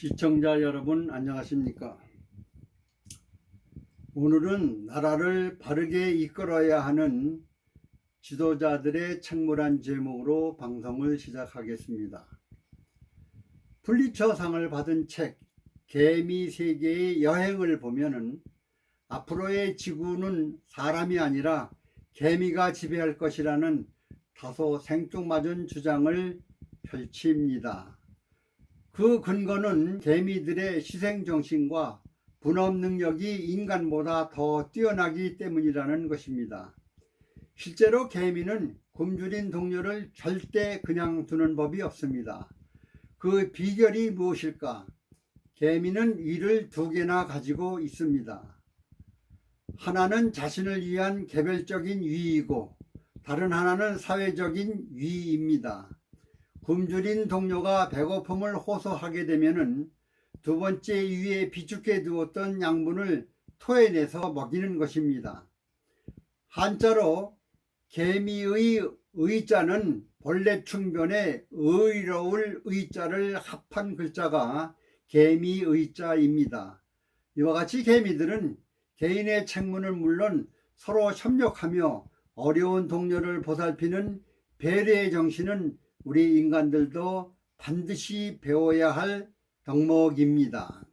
시청자 여러분 안녕하십니까? 오늘은 나라를 바르게 이끌어야 하는 지도자들의 책무란 제목으로 방송을 시작하겠습니다. 풀리처상을 받은 책 개미 세계의 여행을 보면은 앞으로의 지구는 사람이 아니라 개미가 지배할 것이라는 다소 생뚱맞은 주장을 펼칩니다. 그 근거는 개미들의 희생정신과 분업 능력이 인간보다 더 뛰어나기 때문이라는 것입니다. 실제로 개미는 굶주린 동료를 절대 그냥 두는 법이 없습니다. 그 비결이 무엇일까? 개미는 위를 두 개나 가지고 있습니다. 하나는 자신을 위한 개별적인 위이고 다른 하나는 사회적인 위입니다. 굶주린 동료가 배고픔을 호소하게 되면은 두 번째 위에 비축해 두었던 양분을 토해내서 먹이는 것입니다. 한자로 개미의 의자는 본래충변의 의로울 의자를 합한 글자가 개미의자입니다. 이와 같이 개미들은 개인의 책무는 물론 서로 협력하며 어려운 동료를 보살피는 배려의 정신은 우리 인간들도 반드시 배워야 할 덕목입니다.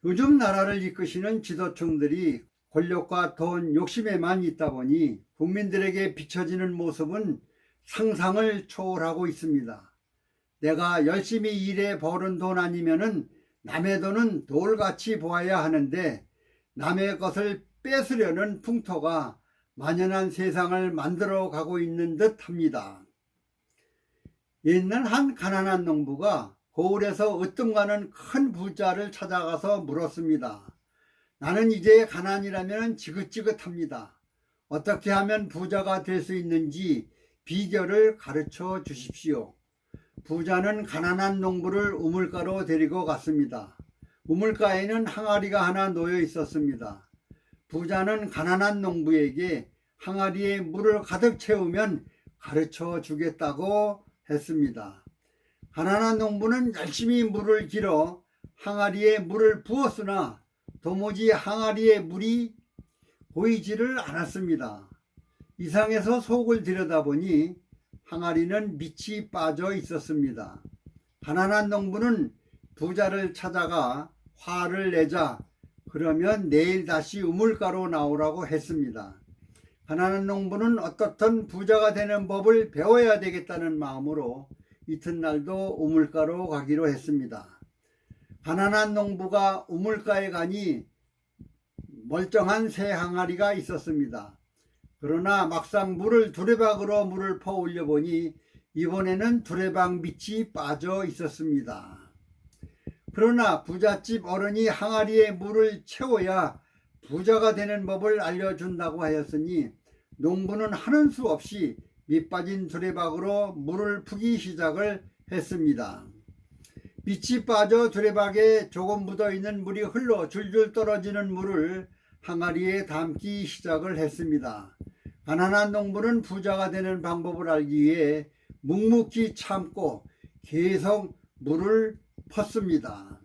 요즘 나라를 이끄시는 지도층들이 권력과 돈 욕심에만 있다 보니 국민들에게 비춰지는 모습은 상상을 초월하고 있습니다. 내가 열심히 일해 버는 돈 아니면은 남의 돈은 돌같이 보아야 하는데 남의 것을 뺏으려는 풍토가 만연한 세상을 만들어 가고 있는 듯 합니다. 옛날 한 가난한 농부가 고을에서 으뜸가는 큰 부자를 찾아가서 물었습니다. 나는 이제 가난이라면 지긋지긋합니다. 어떻게 하면 부자가 될 수 있는지 비결을 가르쳐 주십시오. 부자는 가난한 농부를 우물가로 데리고 갔습니다. 우물가에는 항아리가 하나 놓여 있었습니다. 부자는 가난한 농부에게 항아리에 물을 가득 채우면 가르쳐 주겠다고 했습니다. 가난한 농부는 열심히 물을 길어 항아리에 물을 부었으나 도무지 항아리에 물이 보이지를 않았습니다. 이상해서 속을 들여다보니 항아리는 밑이 빠져 있었습니다. 가난한 농부는 부자를 찾아가 화를 내자 그러면 내일 다시 우물가로 나오라고 했습니다. 가난한 농부는 어떻든 부자가 되는 법을 배워야 되겠다는 마음으로 이튿날도 우물가로 가기로 했습니다. 가난한 농부가 우물가에 가니 멀쩡한 새 항아리가 있었습니다. 그러나 막상 두레박으로 물을 퍼 올려보니 이번에는 두레박 밑이 빠져 있었습니다. 그러나 부잣집 어른이 항아리에 물을 채워야 부자가 되는 법을 알려준다고 하였으니 농부는 하는 수 없이 밑빠진 두레박으로 물을 푸기 시작을 했습니다. 밑이 빠져 두레박에 조금 묻어있는 물이 흘러 줄줄 떨어지는 물을 항아리에 담기 시작을 했습니다. 가난한 농부는 부자가 되는 방법을 알기 위해 묵묵히 참고 계속 물을 펐습니다.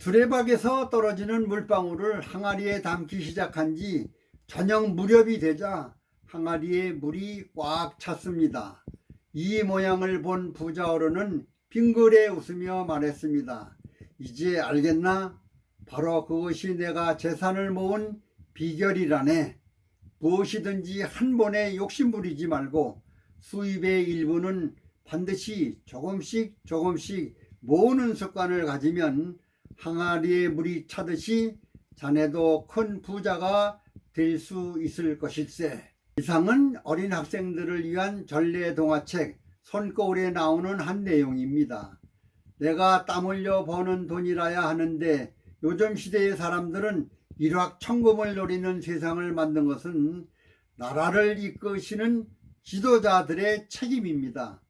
두레박에서 떨어지는 물방울을 항아리에 담기 시작한 지 저녁 무렵이 되자 항아리에 물이 꽉 찼습니다. 이 모양을 본 부자 어른은 빙그레 웃으며 말했습니다. 이제 알겠나? 바로 그것이 내가 재산을 모은 비결이라네. 무엇이든지 한 번에 욕심부리지 말고 수입의 일부는 반드시 조금씩 모으는 습관을 가지면 항아리에 물이 차듯이 자네도 큰 부자가 될 수 있을 것일세. 이상은 어린 학생들을 위한 전래 동화책 손거울에 나오는 한 내용입니다. 내가 땀 흘려 버는 돈이라야 하는데 요즘 시대의 사람들은 일확천금을 노리는 세상을 만든 것은 나라를 이끄시는 지도자들의 책임입니다.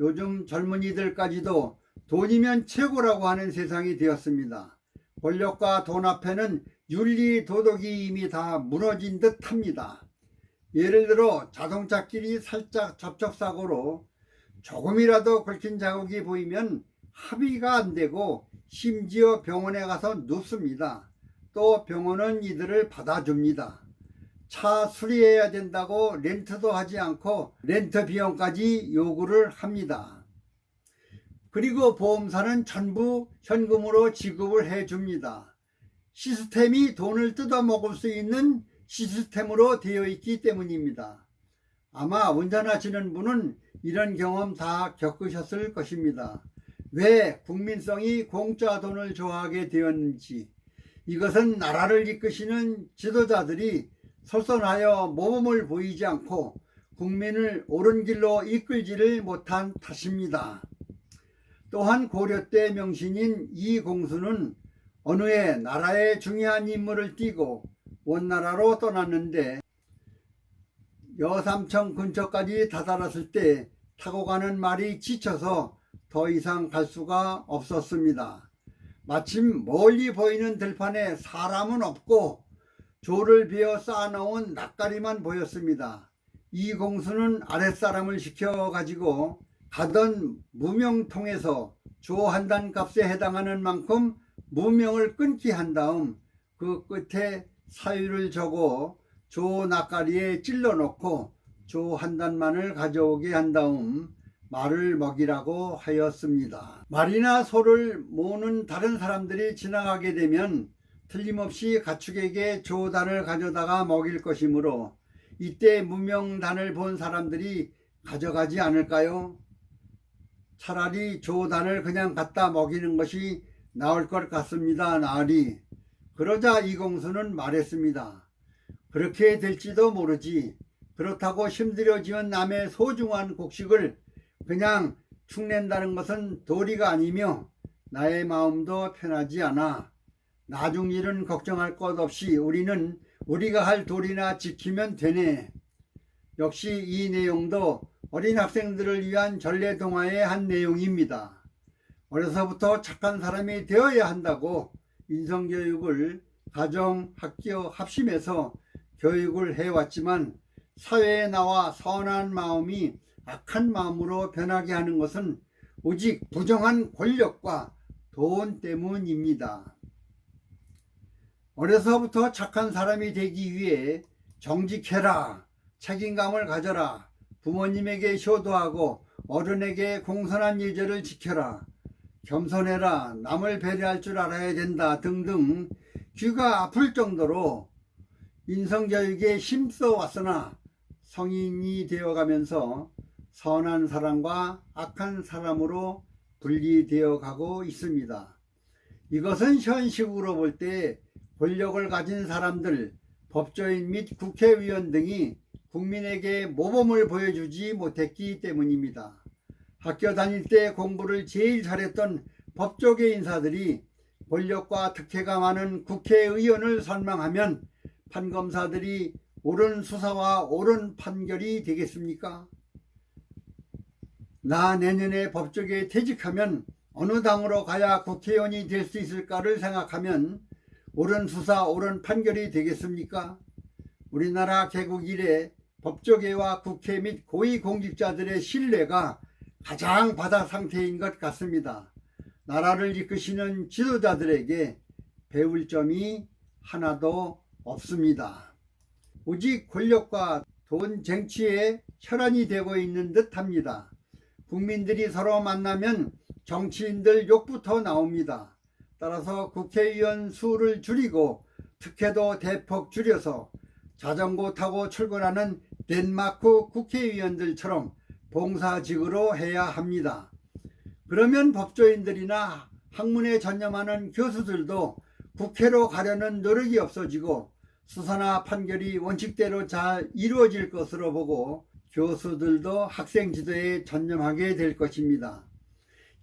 요즘 젊은이들까지도 돈이면 최고라고 하는 세상이 되었습니다. 권력과 돈 앞에는 윤리 도덕이 이미 다 무너진 듯 합니다. 예를 들어 자동차끼리 살짝 접촉사고로 조금이라도 긁힌 자국이 보이면 합의가 안 되고 심지어 병원에 가서 눕습니다. 또 병원은 이들을 받아줍니다. 차 수리해야 된다고 렌트도 하지 않고 렌트 비용까지 요구를 합니다. 그리고 보험사는 전부 현금으로 지급을 해줍니다. 시스템이 돈을 뜯어먹을 수 있는 시스템으로 되어 있기 때문입니다. 아마 운전하시는 분은 이런 경험 다 겪으셨을 것입니다. 왜 국민성이 공짜 돈을 좋아하게 되었는지, 이것은 나라를 이끄시는 지도자들이 설선하여 모범을 보이지 않고 국민을 옳은 길로 이끌지를 못한 탓입니다. 또한 고려 때 명신인 이공수는 어느 해 나라의 중요한 임무를 띠고 원나라로 떠났는데 여삼청 근처까지 다다랐을 때 타고 가는 말이 지쳐서 더 이상 갈 수가 없었습니다. 마침 멀리 보이는 들판에 사람은 없고 조를 베어 쌓아놓은 낯가리만 보였습니다. 이공수는 아랫사람을 시켜가지고 가던 무명통에서 조 한 단 값에 해당하는 만큼 무명을 끊기 한 다음 그 끝에 사유를 적어 조 낯가리에 찔러 놓고 조 한 단만을 가져오게 한 다음 말을 먹이라고 하였습니다. 말이나 소를 모으는 다른 사람들이 지나가게 되면 틀림없이 가축에게 조단을 가져다가 먹일 것이므로 이때 무명단을 본 사람들이 가져가지 않을까요? 차라리 조단을 그냥 갖다 먹이는 것이 나을 것 같습니다. 나으리. 그러자 이공수는 말했습니다. 그렇게 될지도 모르지. 그렇다고 힘들여 지은 남의 소중한 곡식을 그냥 축낸다는 것은 도리가 아니며 나의 마음도 편하지 않아. 나중 일은 걱정할 것 없이 우리는 우리가 할 도리나 지키면 되네. 역시 이 내용도 어린 학생들을 위한 전래동화의 한 내용입니다. 어려서부터 착한 사람이 되어야 한다고 인성교육을 가정, 학교, 합심해서 교육을 해왔지만 사회에 나와 선한 마음이 악한 마음으로 변하게 하는 것은 오직 부정한 권력과 돈 때문입니다. 어려서부터 착한 사람이 되기 위해 정직해라, 책임감을 가져라, 부모님에게 효도하고 어른에게 공손한 예절을 지켜라, 겸손해라, 남을 배려할 줄 알아야 된다 등등 귀가 아플 정도로 인성교육에 힘써 왔으나 성인이 되어가면서 선한 사람과 악한 사람으로 분리되어 가고 있습니다. 이것은 현실적으로 볼 때 권력을 가진 사람들, 법조인 및 국회의원 등이 국민에게 모범을 보여주지 못했기 때문입니다. 학교 다닐 때 공부를 제일 잘했던 법조계 인사들이 권력과 특혜가 많은 국회의원을 선망하면 판검사들이 옳은 수사와 옳은 판결이 되겠습니까? 나 내년에 법조계에 퇴직하면 어느 당으로 가야 국회의원이 될 수 있을까를 생각하면 옳은 수사, 옳은 판결이 되겠습니까? 우리나라 개국 이래 법조계와 국회 및 고위공직자들의 신뢰가 가장 바닥 상태인 것 같습니다. 나라를 이끄시는 지도자들에게 배울 점이 하나도 없습니다. 오직 권력과 돈 쟁취에 혈안이 되고 있는 듯합니다. 국민들이 서로 만나면 정치인들 욕부터 나옵니다. 따라서 국회의원 수를 줄이고 특혜도 대폭 줄여서 자전거 타고 출근하는 덴마크 국회의원들처럼 봉사직으로 해야 합니다. 그러면 법조인들이나 학문에 전념하는 교수들도 국회로 가려는 노력이 없어지고 수사나 판결이 원칙대로 잘 이루어질 것으로 보고 교수들도 학생 지도에 전념하게 될 것입니다.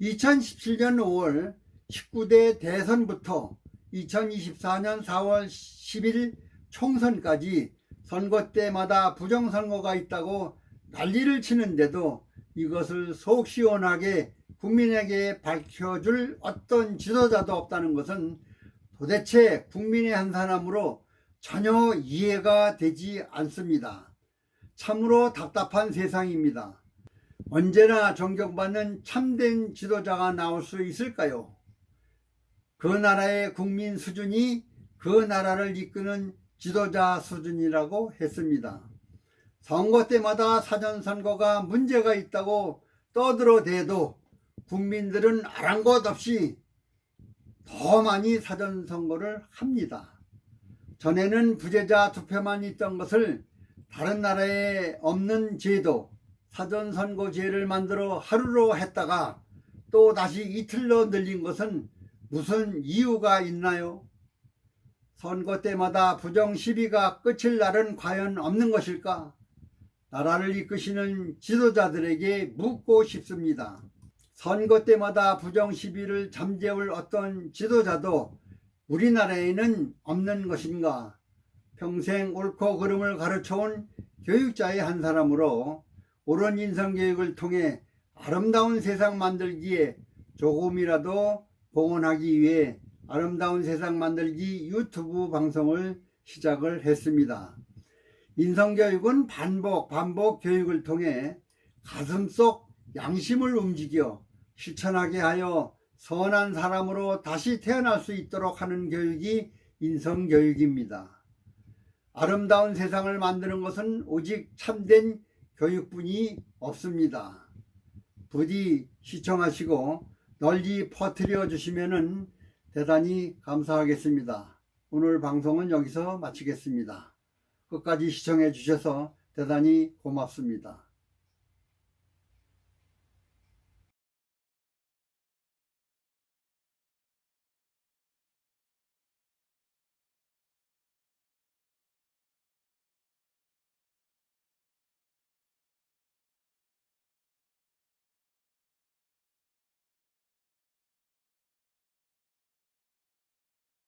2017년 5월 19대 대선부터 2024년 4월 10일 총선까지 선거 때마다 부정선거가 있다고 난리를 치는데도 이것을 속 시원하게 국민에게 밝혀줄 어떤 지도자도 없다는 것은 도대체 국민의 한 사람으로 전혀 이해가 되지 않습니다. 참으로 답답한 세상입니다. 언제나 존경받는 참된 지도자가 나올 수 있을까요? 그 나라의 국민 수준이 그 나라를 이끄는 지도자 수준이라고 했습니다. 선거 때마다 사전선거가 문제가 있다고 떠들어대도 국민들은 아랑곳 없이 더 많이 사전선거를 합니다. 전에는 부재자 투표만 있던 것을 다른 나라에 없는 제도, 사전선거제를 만들어 하루로 했다가 또 다시 이틀로 늘린 것은 무슨 이유가 있나요? 선거 때마다 부정 시비가 끝일 날은 과연 없는 것일까? 나라를 이끄시는 지도자들에게 묻고 싶습니다. 선거 때마다 부정 시비를 잠재울 어떤 지도자도 우리나라에는 없는 것인가? 평생 옳고 그름을 가르쳐온 교육자의 한 사람으로 옳은 인성교육을 통해 아름다운 세상 만들기에 조금이라도 공헌하기 위해 아름다운 세상 만들기 유튜브 방송을 시작을 했습니다. 인성교육은 반복 교육을 통해 가슴속 양심을 움직여 실천하게 하여 선한 사람으로 다시 태어날 수 있도록 하는 교육이 인성교육입니다. 아름다운 세상을 만드는 것은 오직 참된 교육뿐이 없습니다. 부디 시청하시고 널리 퍼뜨려 주시면 대단히 감사하겠습니다. 오늘 방송은 여기서 마치겠습니다. 끝까지 시청해 주셔서 대단히 고맙습니다.